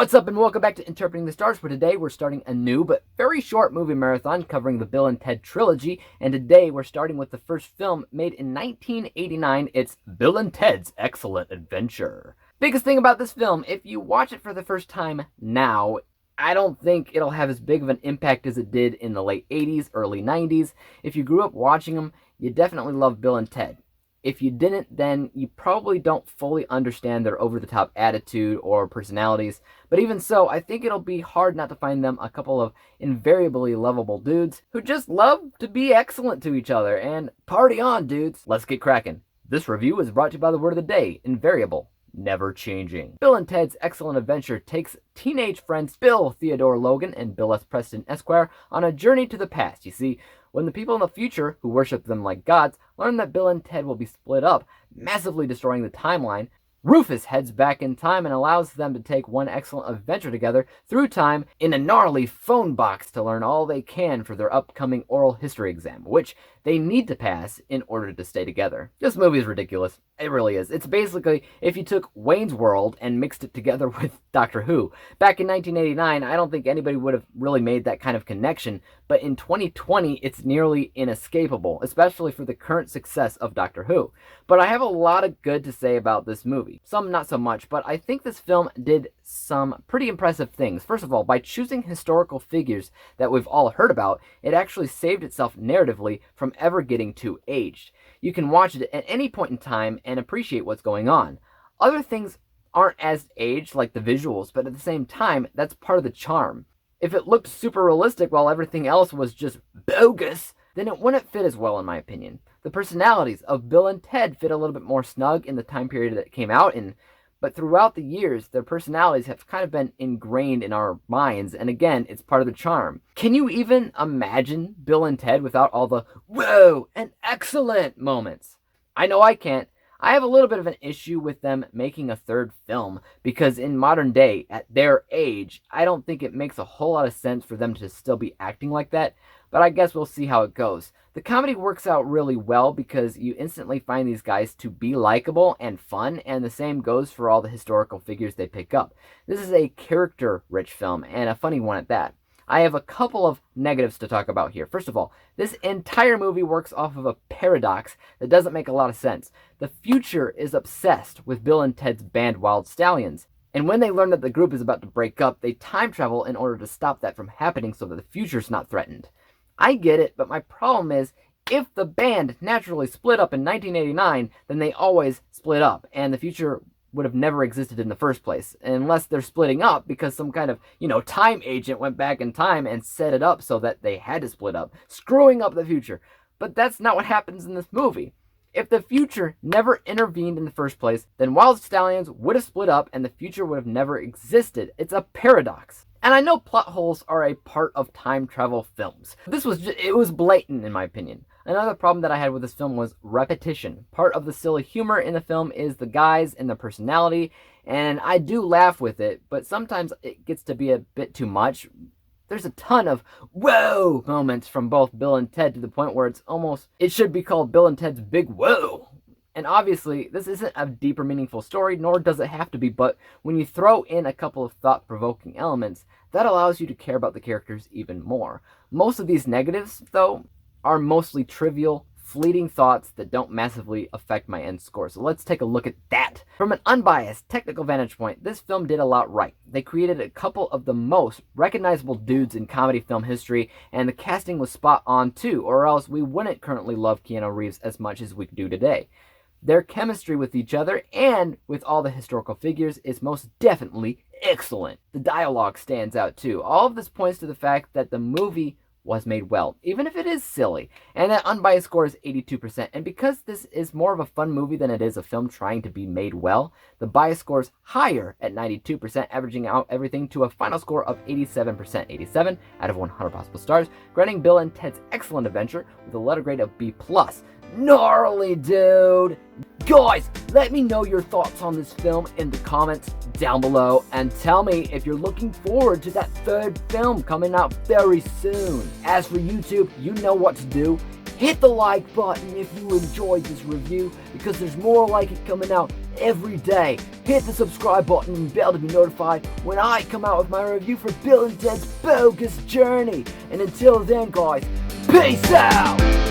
What's up and welcome back to Interpreting the Stars, where today we're starting a new but very short movie marathon covering the Bill and Ted trilogy, and today we're starting with the first film made in 1989. It's Bill and Ted's Excellent Adventure. Biggest thing about this film, if you watch it for the first time now, I don't think it'll have as big of an impact as it did in the late 80s, early 90s. If you grew up watching them, you definitely love Bill and Ted. If you didn't, then you probably don't fully understand their over-the-top attitude or personalities. But even so, I think it'll be hard not to find them a couple of invariably lovable dudes who just love to be excellent to each other. And party on, dudes! Let's get cracking. This review is brought to you by the word of the day, invariable. Never changing. Bill and Ted's Excellent Adventure takes teenage friends Bill Theodore Logan and Bill S. Preston Esquire on a journey to the past. You see, when the people in the future, who worship them like gods, learn that Bill and Ted will be split up, massively destroying the timeline, Rufus heads back in time and allows them to take one excellent adventure together through time in a gnarly phone box to learn all they can for their upcoming oral history exam, which they need to pass in order to stay together. This movie is ridiculous. It really is. It's basically if you took Wayne's World and mixed it together with Doctor Who. Back in 1989, I don't think anybody would have really made that kind of connection, but in 2020, it's nearly inescapable, especially for the current success of Doctor Who. But I have a lot of good to say about this movie. Some not so much, but I think this film did some pretty impressive things. First of all, by choosing historical figures that we've all heard about, it actually saved itself narratively from ever getting too aged. You can watch it at any point in time and appreciate what's going on. Other things aren't as aged, like the visuals, but at the same time, that's part of the charm. If it looked super realistic while everything else was just bogus, then it wouldn't fit as well in my opinion. The personalities of Bill and Ted fit a little bit more snug in the time period that it came out in, but throughout the years, their personalities have kind of been ingrained in our minds, and again, it's part of the charm. Can you even imagine Bill and Ted without all the whoa and excellent moments? I know I can't. I have a little bit of an issue with them making a third film, because in modern day, at their age, I don't think it makes a whole lot of sense for them to still be acting like that, but I guess we'll see how it goes. The comedy works out really well because you instantly find these guys to be likable and fun, and the same goes for all the historical figures they pick up. This is a character-rich film, and a funny one at that. I have a couple of negatives to talk about here. First of all, this entire movie works off of a paradox that doesn't make a lot of sense. The future is obsessed with Bill and Ted's band Wild Stallions, and when they learn that the group is about to break up, they time travel in order to stop that from happening so that the future's not threatened. I get it, but my problem is, if the band naturally split up in 1989, then they always split up, and the future would have never existed in the first place, unless they're splitting up because some kind of, time agent went back in time and set it up so that they had to split up, screwing up the future. But that's not what happens in this movie. If the future never intervened in the first place, then Wild Stallions would have split up and the future would have never existed. It's a paradox. And I know plot holes are a part of time travel films. It was blatant in my opinion. Another problem that I had with this film was repetition. Part of the silly humor in the film is the guys and their personality, and I do laugh with it, but sometimes it gets to be a bit too much. There's a ton of whoa moments from both Bill and Ted to the point where it should be called Bill and Ted's Big Whoa. And obviously, this isn't a deeper, meaningful story, nor does it have to be, but when you throw in a couple of thought-provoking elements, that allows you to care about the characters even more. Most of these negatives, though, are mostly trivial, fleeting thoughts that don't massively affect my end score. So let's take a look at that. From an unbiased, technical vantage point, this film did a lot right. They created a couple of the most recognizable dudes in comedy film history, and the casting was spot on too, or else we wouldn't currently love Keanu Reeves as much as we do today. Their chemistry with each other and with all the historical figures is most definitely excellent. The dialogue stands out too. All of this points to the fact that the movie was made well, even if it is silly. And that unbiased score is 82%. And because this is more of a fun movie than it is a film trying to be made well, the bias score is higher at 92%, averaging out everything to a final score of 87%. 87 out of 100 possible stars, granting Bill and Ted's Excellent Adventure with a letter grade of B+. Gnarly, dude! Guys, let me know your thoughts on this film in the comments down below, and tell me if you're looking forward to that third film coming out very soon. As for YouTube, you know what to do. hit the like button if you enjoyed this review, because there's more like it coming out every day. Hit the subscribe button and bell to be notified when I come out with my review for Bill and Ted's Bogus Journey. And until then, guys, peace out!